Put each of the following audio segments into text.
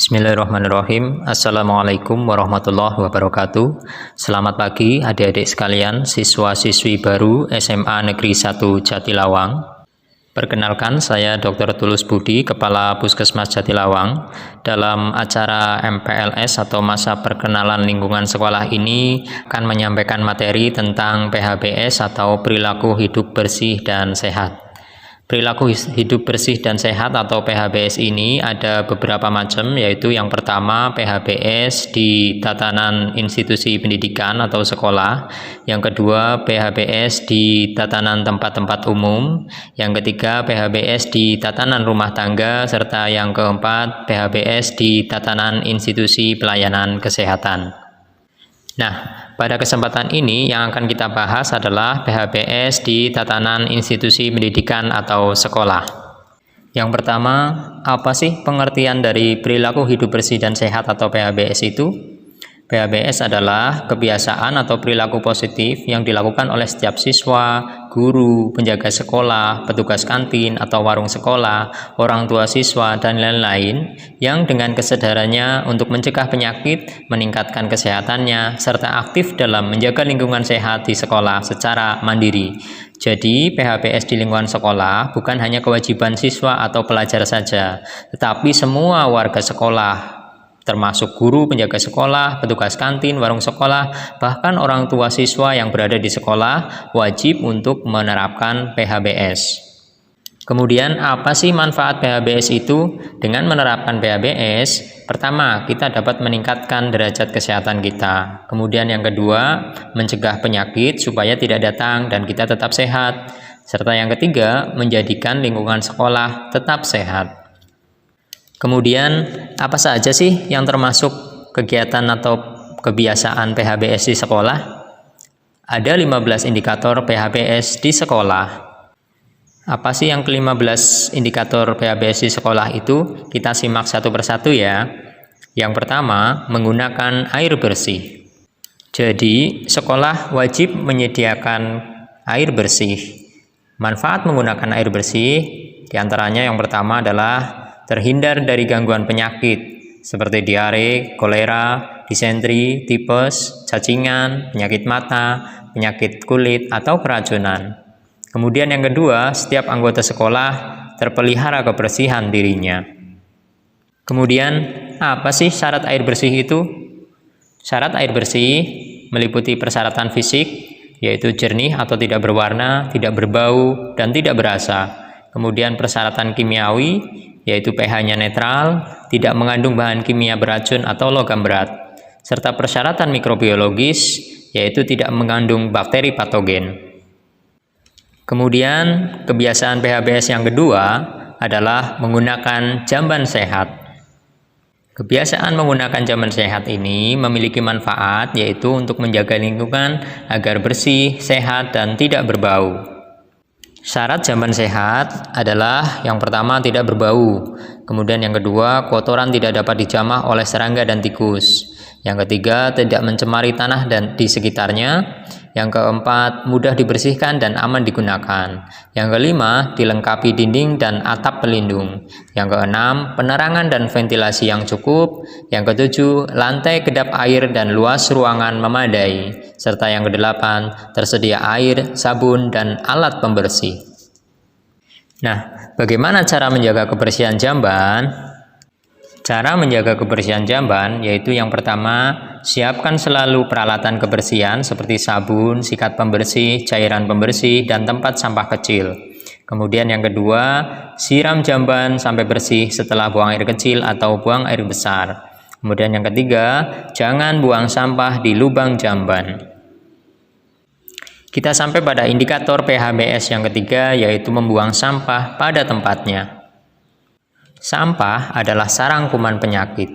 Bismillahirrahmanirrahim. Assalamualaikum warahmatullahi wabarakatuh. Selamat pagi adik-adik sekalian, siswa-siswi baru SMA Negeri 1 Jatilawang. Perkenalkan, saya Dr. Tulus Budi, Kepala Puskesmas Jatilawang. Dalam acara MPLS atau masa perkenalan lingkungan sekolah ini akan menyampaikan materi tentang PHBS atau perilaku hidup bersih dan sehat. Perilaku hidup bersih dan sehat atau PHBS ini ada beberapa macam, yaitu yang pertama PHBS di tatanan institusi pendidikan atau sekolah, yang kedua PHBS di tatanan tempat-tempat umum, yang ketiga PHBS di tatanan rumah tangga, serta yang keempat PHBS di tatanan institusi pelayanan kesehatan. Nah, pada kesempatan ini yang akan kita bahas adalah PHBS di tatanan institusi pendidikan atau sekolah. Yang pertama, apa sih pengertian dari perilaku hidup bersih dan sehat atau PHBS itu? PHBS adalah kebiasaan atau perilaku positif yang dilakukan oleh setiap siswa, guru, penjaga sekolah, petugas kantin atau warung sekolah, orang tua siswa, dan lain-lain yang dengan kesadarannya untuk mencegah penyakit, meningkatkan kesehatannya, serta aktif dalam menjaga lingkungan sehat di sekolah secara mandiri. Jadi, PHBS di lingkungan sekolah bukan hanya kewajiban siswa atau pelajar saja, tetapi semua warga sekolah, termasuk guru, penjaga sekolah, petugas kantin, warung sekolah, bahkan orang tua siswa yang berada di sekolah wajib untuk menerapkan PHBS. Kemudian apa sih manfaat PHBS itu? Dengan menerapkan PHBS, pertama, kita dapat meningkatkan derajat kesehatan kita. Kemudian yang kedua, mencegah penyakit supaya tidak datang dan kita tetap sehat. Serta yang ketiga, menjadikan lingkungan sekolah tetap sehat. Kemudian, apa saja sih yang termasuk kegiatan atau kebiasaan PHBS di sekolah? Ada 15 indikator PHBS di sekolah. Apa sih yang ke-15 indikator PHBS di sekolah itu? Kita simak satu persatu ya. Yang pertama, menggunakan air bersih. Jadi, sekolah wajib menyediakan air bersih. Manfaat menggunakan air bersih, diantaranya yang pertama adalah terhindar dari gangguan penyakit seperti diare, kolera, disentri, tipes, cacingan, penyakit mata, penyakit kulit, atau keracunan. Kemudian yang kedua, setiap anggota sekolah terpelihara kebersihan dirinya. Kemudian, apa sih syarat air bersih itu? Syarat air bersih meliputi persyaratan fisik, yaitu jernih atau tidak berwarna, tidak berbau, dan tidak berasa. Kemudian persyaratan kimiawi, yaitu pH-nya netral, tidak mengandung bahan kimia beracun atau logam berat, serta persyaratan mikrobiologis, yaitu tidak mengandung bakteri patogen. Kemudian, kebiasaan PHBS yang kedua adalah menggunakan jamban sehat. Kebiasaan menggunakan jamban sehat ini memiliki manfaat, yaitu untuk menjaga lingkungan agar bersih, sehat, dan tidak berbau. Syarat jamban sehat adalah yang pertama tidak berbau, kemudian yang kedua kotoran tidak dapat dijamah oleh serangga dan tikus, yang ketiga tidak mencemari tanah dan di sekitarnya, yang keempat mudah dibersihkan dan aman digunakan, yang kelima dilengkapi dinding dan atap pelindung, yang keenam penerangan dan ventilasi yang cukup, yang ketujuh lantai kedap air dan luas ruangan memadai, serta yang kedelapan tersedia air, sabun, dan alat pembersih. Nah, bagaimana cara menjaga kebersihan jamban? Cara menjaga kebersihan jamban yaitu yang pertama, siapkan selalu peralatan kebersihan seperti sabun, sikat pembersih, cairan pembersih, dan tempat sampah kecil. Kemudian yang kedua, siram jamban sampai bersih setelah buang air kecil atau buang air besar. Kemudian yang ketiga, jangan buang sampah di lubang jamban. Kita sampai pada indikator PHBS yang ketiga, yaitu membuang sampah pada tempatnya. Sampah adalah sarang kuman penyakit.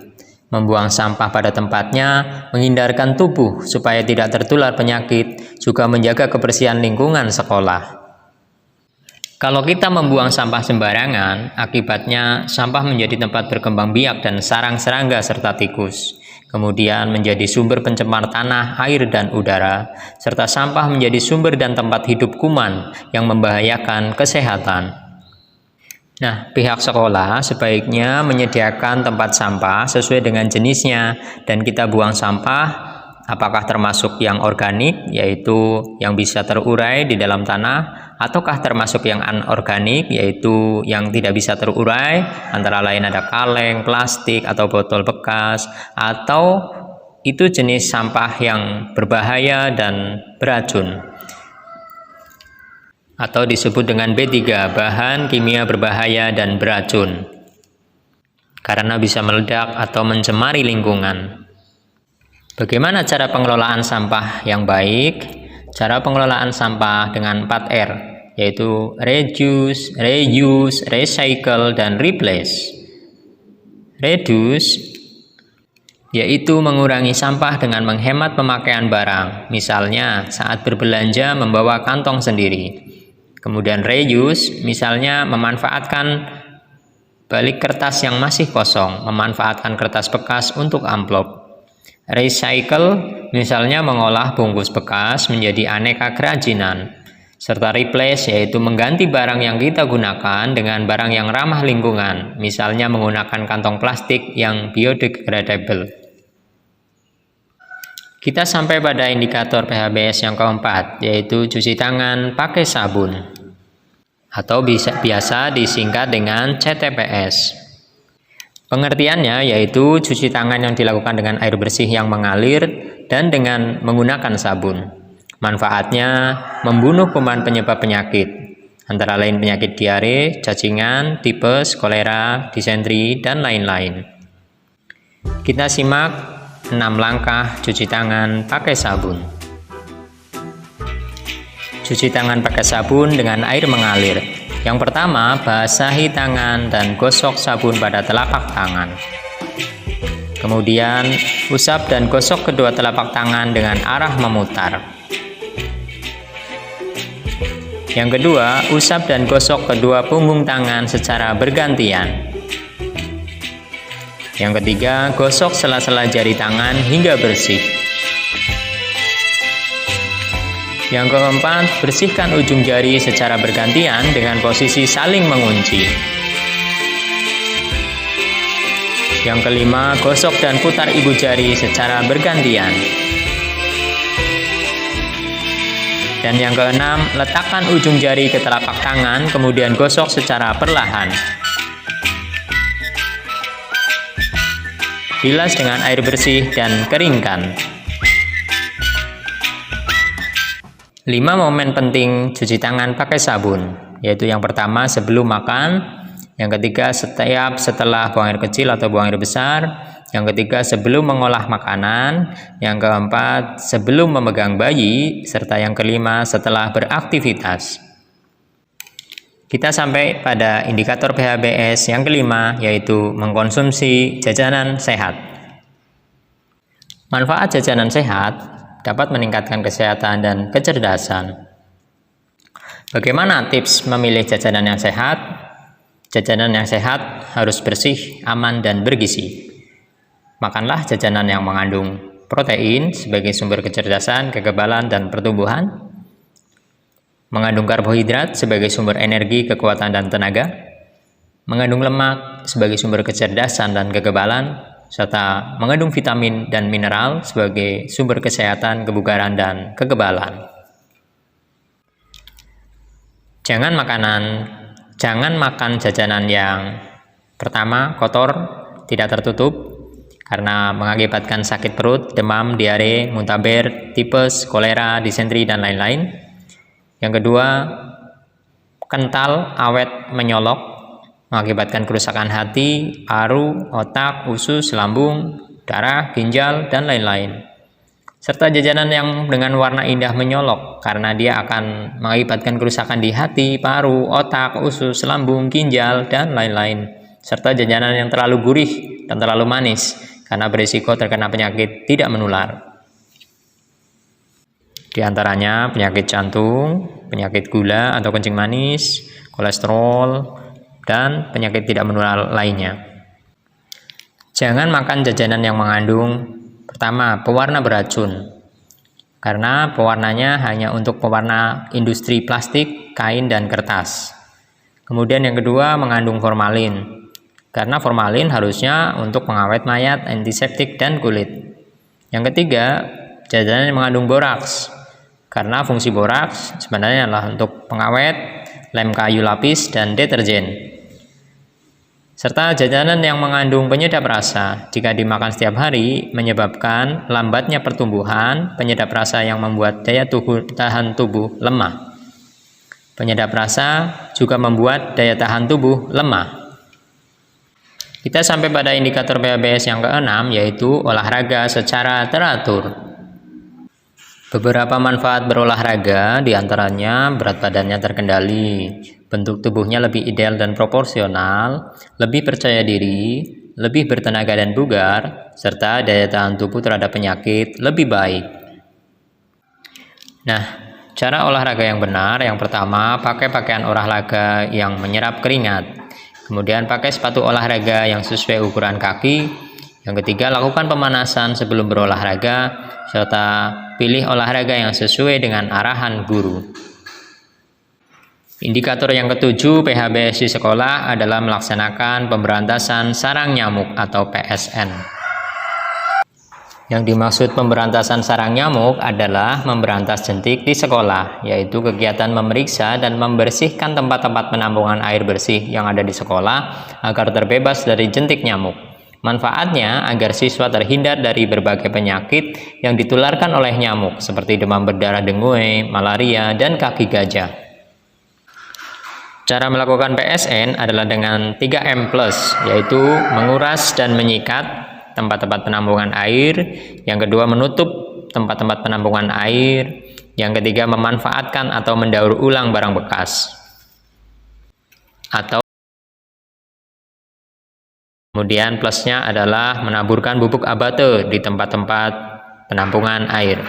Membuang sampah pada tempatnya menghindarkan tubuh supaya tidak tertular penyakit, juga menjaga kebersihan lingkungan sekolah. Kalau kita membuang sampah sembarangan, akibatnya sampah menjadi tempat berkembang biak dan sarang serangga serta tikus. Kemudian menjadi sumber pencemar tanah, air, dan udara, serta sampah menjadi sumber dan tempat hidup kuman yang membahayakan kesehatan. Nah, pihak sekolah sebaiknya menyediakan tempat sampah sesuai dengan jenisnya dan kita buang sampah apakah termasuk yang organik, yaitu yang bisa terurai di dalam tanah, ataukah termasuk yang anorganik, yaitu yang tidak bisa terurai, antara lain ada kaleng, plastik, atau botol bekas, atau itu jenis sampah yang berbahaya dan beracun, atau disebut dengan B3, bahan kimia berbahaya dan beracun, karena bisa meledak atau mencemari lingkungan. Bagaimana cara pengelolaan sampah yang baik? Cara pengelolaan sampah dengan 4R, yaitu reduce, reuse, recycle, dan replace. Reduce yaitu mengurangi sampah dengan menghemat pemakaian barang, misalnya saat berbelanja membawa kantong sendiri. Kemudian reuse, misalnya memanfaatkan balik kertas yang masih kosong, memanfaatkan kertas bekas untuk amplop. Recycle, misalnya mengolah bungkus bekas menjadi aneka kerajinan. Serta replace, yaitu mengganti barang yang kita gunakan dengan barang yang ramah lingkungan, misalnya menggunakan kantong plastik yang biodegradable. Kita sampai pada indikator PHBS yang keempat, yaitu cuci tangan pakai sabun, atau biasa disingkat dengan CTPS. Pengertiannya yaitu cuci tangan yang dilakukan dengan air bersih yang mengalir dan dengan menggunakan sabun. Manfaatnya membunuh kuman penyebab penyakit, antara lain penyakit diare, cacingan, tipes, kolera, disentri, dan lain-lain. Kita simak 6 langkah cuci tangan pakai sabun. Cuci tangan pakai sabun dengan air mengalir. Yang pertama, basahi tangan dan gosok sabun pada telapak tangan. Kemudian, usap dan gosok kedua telapak tangan dengan arah memutar. Yang kedua, usap dan gosok kedua punggung tangan secara bergantian. Yang ketiga, gosok sela-sela jari tangan hingga bersih. Yang keempat, bersihkan ujung jari secara bergantian dengan posisi saling mengunci. Yang kelima, gosok dan putar ibu jari secara bergantian. Dan yang keenam, letakkan ujung jari ke telapak tangan, kemudian gosok secara perlahan. Bilas dengan air bersih dan keringkan. 5 momen penting cuci tangan pakai sabun, yaitu yang pertama sebelum makan, yang ketiga setelah buang air kecil atau buang air besar, yang ketiga sebelum mengolah makanan, yang keempat sebelum memegang bayi, serta yang kelima setelah beraktivitas. Kita sampai pada indikator PHBS yang kelima, yaitu mengkonsumsi jajanan sehat. Manfaat jajanan sehat dapat meningkatkan kesehatan dan kecerdasan. Bagaimana tips memilih jajanan yang sehat? Jajanan yang sehat harus bersih, aman, dan bergizi. Makanlah jajanan yang mengandung protein sebagai sumber kecerdasan, kekebalan, dan pertumbuhan, mengandung karbohidrat sebagai sumber energi, kekuatan, dan tenaga, mengandung lemak sebagai sumber kecerdasan dan kekebalan, serta mengandung vitamin dan mineral sebagai sumber kesehatan, kebugaran, dan kekebalan. Jangan makan jajanan yang pertama kotor, tidak tertutup, karena mengakibatkan sakit perut, demam, diare, muntaber, tipes, kolera, disentri, dan lain-lain. Yang kedua, kental, awet, menyolok, mengakibatkan kerusakan hati, paru, otak, usus, lambung, darah, ginjal, dan lain-lain. Serta jajanan yang dengan warna indah menyolok, karena dia akan mengakibatkan kerusakan di hati, paru, otak, usus, lambung, ginjal, dan lain-lain. Serta jajanan yang terlalu gurih dan terlalu manis, karena berisiko terkena penyakit tidak menular. Di antaranya penyakit jantung, penyakit gula atau kencing manis, kolesterol, dan penyakit tidak menular lainnya. Jangan makan jajanan yang mengandung pertama, pewarna beracun, karena pewarnanya hanya untuk pewarna industri plastik, kain, dan kertas. Kemudian yang kedua mengandung formalin, karena formalin harusnya untuk pengawet mayat, antiseptik, dan kulit. Yang ketiga, jajanan yang mengandung boraks, karena fungsi boraks sebenarnya adalah untuk pengawet, lem kayu lapis, dan deterjen. Serta jajanan yang mengandung penyedap rasa, jika dimakan setiap hari menyebabkan lambatnya pertumbuhan penyedap rasa yang membuat daya tahan tubuh lemah. Penyedap rasa juga membuat daya tahan tubuh lemah. Kita sampai pada indikator PHBS yang keenam, yaitu olahraga secara teratur. Beberapa manfaat berolahraga diantaranya berat badannya terkendali, bentuk tubuhnya lebih ideal dan proporsional, lebih percaya diri, lebih bertenaga dan bugar, serta daya tahan tubuh terhadap penyakit lebih baik. Nah, cara olahraga yang benar, yang pertama, pakai pakaian olahraga yang menyerap keringat. Kemudian pakai sepatu olahraga yang sesuai ukuran kaki. Yang ketiga, lakukan pemanasan sebelum berolahraga, serta pilih olahraga yang sesuai dengan arahan guru. Indikator yang ketujuh PHBS di sekolah adalah melaksanakan pemberantasan sarang nyamuk atau PSN. Yang dimaksud pemberantasan sarang nyamuk adalah memberantas jentik di sekolah, yaitu kegiatan memeriksa dan membersihkan tempat-tempat penampungan air bersih yang ada di sekolah agar terbebas dari jentik nyamuk. Manfaatnya agar siswa terhindar dari berbagai penyakit yang ditularkan oleh nyamuk seperti demam berdarah dengue, malaria, dan kaki gajah. Cara melakukan PSN adalah dengan 3M+, yaitu menguras dan menyikat tempat-tempat penampungan air. Yang kedua, menutup tempat-tempat penampungan air. Yang ketiga, memanfaatkan atau mendaur ulang barang bekas. Atau kemudian plusnya adalah menaburkan bubuk abate di tempat-tempat penampungan air.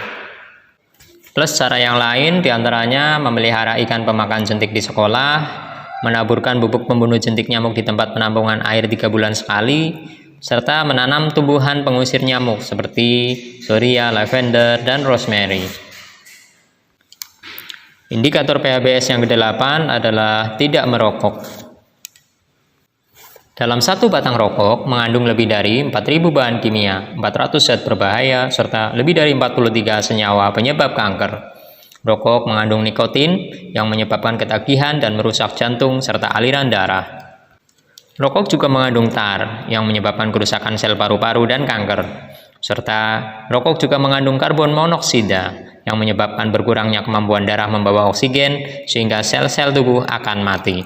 Plus cara yang lain diantaranya memelihara ikan pemakan jentik di sekolah, menaburkan bubuk pembunuh jentik nyamuk di tempat penampungan air 3 bulan sekali, serta menanam tumbuhan pengusir nyamuk seperti Soria, lavender, dan rosemary. Indikator PHBS yang ke-8 adalah tidak merokok. Dalam satu batang rokok mengandung lebih dari 4.000 bahan kimia, 400 zat berbahaya, serta lebih dari 43 senyawa penyebab kanker. Rokok mengandung nikotin yang menyebabkan ketagihan dan merusak jantung serta aliran darah. Rokok juga mengandung tar yang menyebabkan kerusakan sel paru-paru dan kanker, serta rokok juga mengandung karbon monoksida yang menyebabkan berkurangnya kemampuan darah membawa oksigen sehingga sel-sel tubuh akan mati.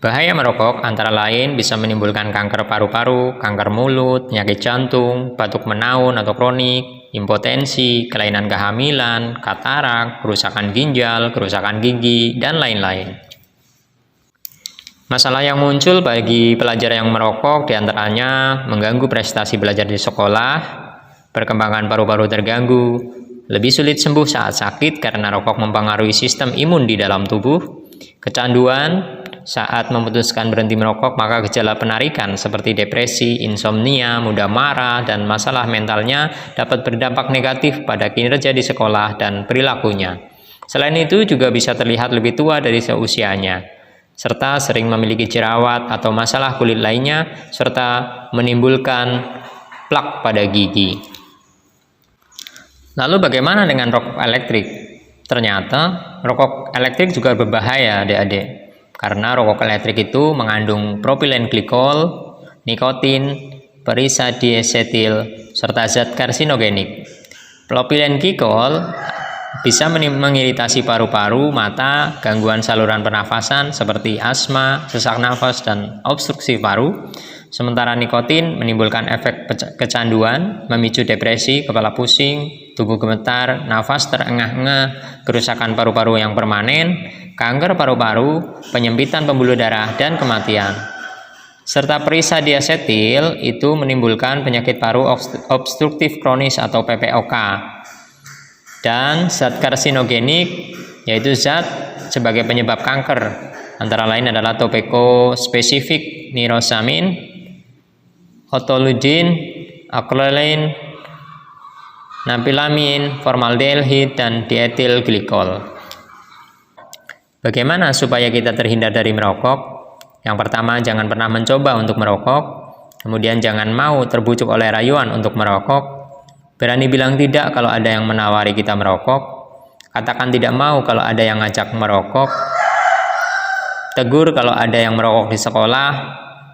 Bahaya merokok antara lain bisa menimbulkan kanker paru-paru, kanker mulut, penyakit jantung, batuk menaun atau kronik, impotensi, kelainan kehamilan, katarak, kerusakan ginjal, kerusakan gigi, dan lain-lain. Masalah yang muncul bagi pelajar yang merokok diantaranya mengganggu prestasi belajar di sekolah, perkembangan paru-paru terganggu, lebih sulit sembuh saat sakit karena rokok mempengaruhi sistem imun di dalam tubuh, kecanduan, saat memutuskan berhenti merokok maka gejala penarikan seperti depresi, insomnia, mudah marah, dan masalah mentalnya dapat berdampak negatif pada kinerja di sekolah dan perilakunya. Selain itu juga bisa terlihat lebih tua dari seusianya, serta sering memiliki jerawat atau masalah kulit lainnya, serta menimbulkan plak pada gigi. Lalu bagaimana dengan rokok elektrik? Ternyata rokok elektrik juga berbahaya adik-adik, karena rokok elektrik itu mengandung propilen glikol, nikotin, perisadiesetil, serta zat karsinogenik. Propilen glikol bisa mengiritasi paru-paru, mata, gangguan saluran pernafasan seperti asma, sesak nafas, dan obstruksi paru. Sementara nikotin menimbulkan efek kecanduan, memicu depresi, kepala pusing, tubuh gemetar, nafas terengah-engah, kerusakan paru-paru yang permanen, kanker paru-paru, penyempitan pembuluh darah, dan kematian. Serta perisadiesetil itu menimbulkan penyakit paru obstruktif kronis atau PPOK. Dan zat karsinogenik yaitu zat sebagai penyebab kanker, antara lain adalah tobacco spesifik nirosamin, otoludin, acrolein, nampilamin, formaldehid, dan dietil glikol. Bagaimana supaya kita terhindar dari merokok? Yang pertama, jangan pernah mencoba untuk merokok. Kemudian jangan mau terbujuk oleh rayuan untuk merokok. Berani bilang tidak kalau ada yang menawari kita merokok. Katakan tidak mau kalau ada yang ngajak merokok. Tegur kalau ada yang merokok di sekolah.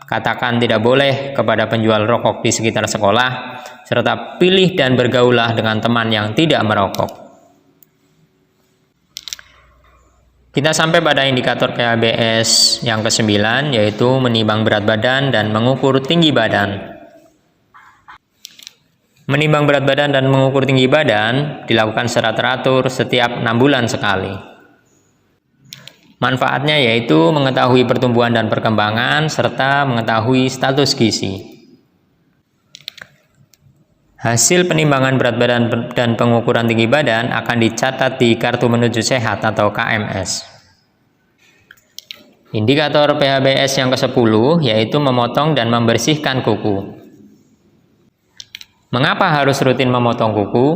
Katakan tidak boleh kepada penjual rokok di sekitar sekolah. Serta pilih dan bergaulah dengan teman yang tidak merokok. Kita sampai pada indikator PHBS yang ke-9, yaitu menimbang berat badan dan mengukur tinggi badan. Menimbang berat badan dan mengukur tinggi badan dilakukan secara teratur setiap 6 bulan sekali. Manfaatnya yaitu mengetahui pertumbuhan dan perkembangan, serta mengetahui status gizi. Hasil penimbangan berat badan dan pengukuran tinggi badan akan dicatat di Kartu Menuju Sehat atau KMS. Indikator PHBS yang ke-10 yaitu memotong dan membersihkan kuku. Mengapa harus rutin memotong kuku?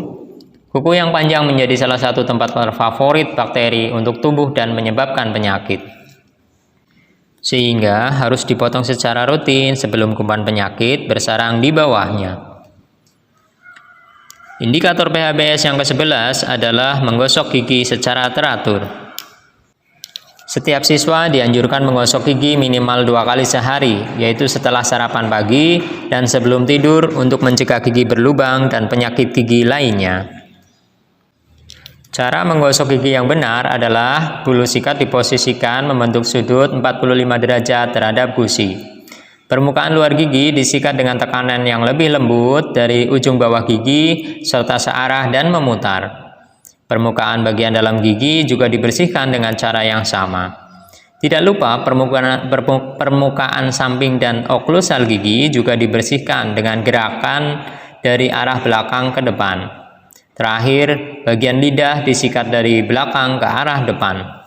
Kuku yang panjang menjadi salah satu tempat favorit bakteri untuk tumbuh dan menyebabkan penyakit. Sehingga harus dipotong secara rutin sebelum kuman penyakit bersarang di bawahnya. Indikator PHBS yang ke-11 adalah menggosok gigi secara teratur. Setiap siswa dianjurkan menggosok gigi minimal 2 kali sehari, yaitu setelah sarapan pagi dan sebelum tidur untuk mencegah gigi berlubang dan penyakit gigi lainnya. Cara menggosok gigi yang benar adalah bulu sikat diposisikan membentuk sudut 45 derajat terhadap gusi. Permukaan luar gigi disikat dengan tekanan yang lebih lembut dari ujung bawah gigi serta searah dan memutar. Permukaan bagian dalam gigi juga dibersihkan dengan cara yang sama. Tidak lupa permukaan samping dan oklusal gigi juga dibersihkan dengan gerakan dari arah belakang ke depan. Terakhir, bagian lidah disikat dari belakang ke arah depan.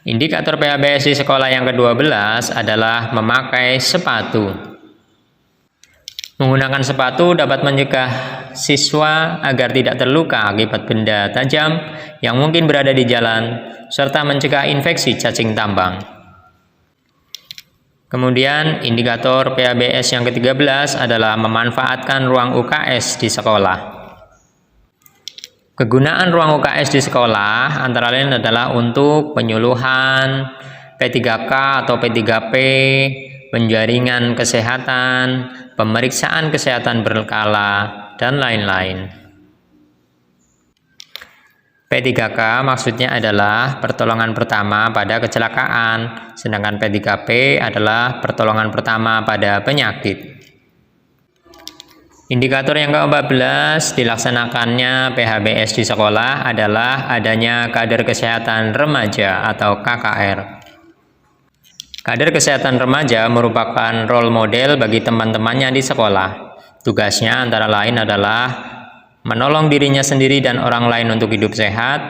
Indikator PHBS di sekolah yang ke-12 adalah memakai sepatu. Menggunakan sepatu dapat mencegah siswa agar tidak terluka akibat benda tajam yang mungkin berada di jalan, serta mencegah infeksi cacing tambang. Kemudian, indikator PHBS yang ke-13 adalah memanfaatkan ruang UKS di sekolah. Kegunaan ruang UKS di sekolah antara lain adalah untuk penyuluhan, P3K atau P3P, penjaringan kesehatan, pemeriksaan kesehatan berkala, dan lain-lain. P3K maksudnya adalah pertolongan pertama pada kecelakaan, sedangkan P3P adalah pertolongan pertama pada penyakit. Indikator yang ke-14 dilaksanakannya PHBS di sekolah adalah adanya kader kesehatan remaja atau KKR. Kader kesehatan remaja merupakan role model bagi teman-temannya di sekolah. Tugasnya antara lain adalah menolong dirinya sendiri dan orang lain untuk hidup sehat.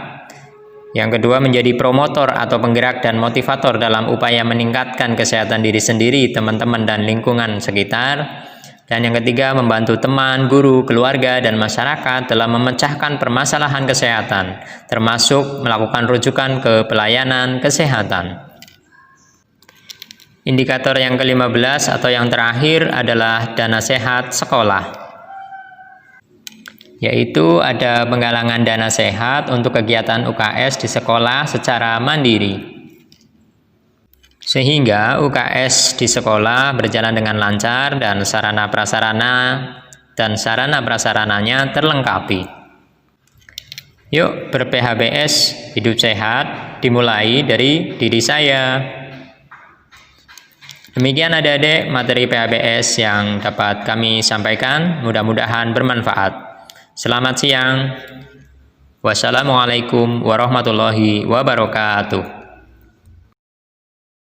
Yang kedua, menjadi promotor atau penggerak dan motivator dalam upaya meningkatkan kesehatan diri sendiri, teman-teman, dan lingkungan sekitar. Dan yang ketiga, membantu teman, guru, keluarga, dan masyarakat dalam memecahkan permasalahan kesehatan, termasuk melakukan rujukan ke pelayanan kesehatan. Indikator yang ke-15 atau yang terakhir adalah dana sehat sekolah, yaitu ada penggalangan dana sehat untuk kegiatan UKS di sekolah secara mandiri. Sehingga UKS di sekolah berjalan dengan lancar dan sarana prasarananya terlengkapi. Yuk ber-PHBS, hidup sehat, dimulai dari diri saya. Demikian adik-adik materi PHBS yang dapat kami sampaikan, mudah-mudahan bermanfaat. Selamat siang. Wassalamualaikum warahmatullahi wabarakatuh.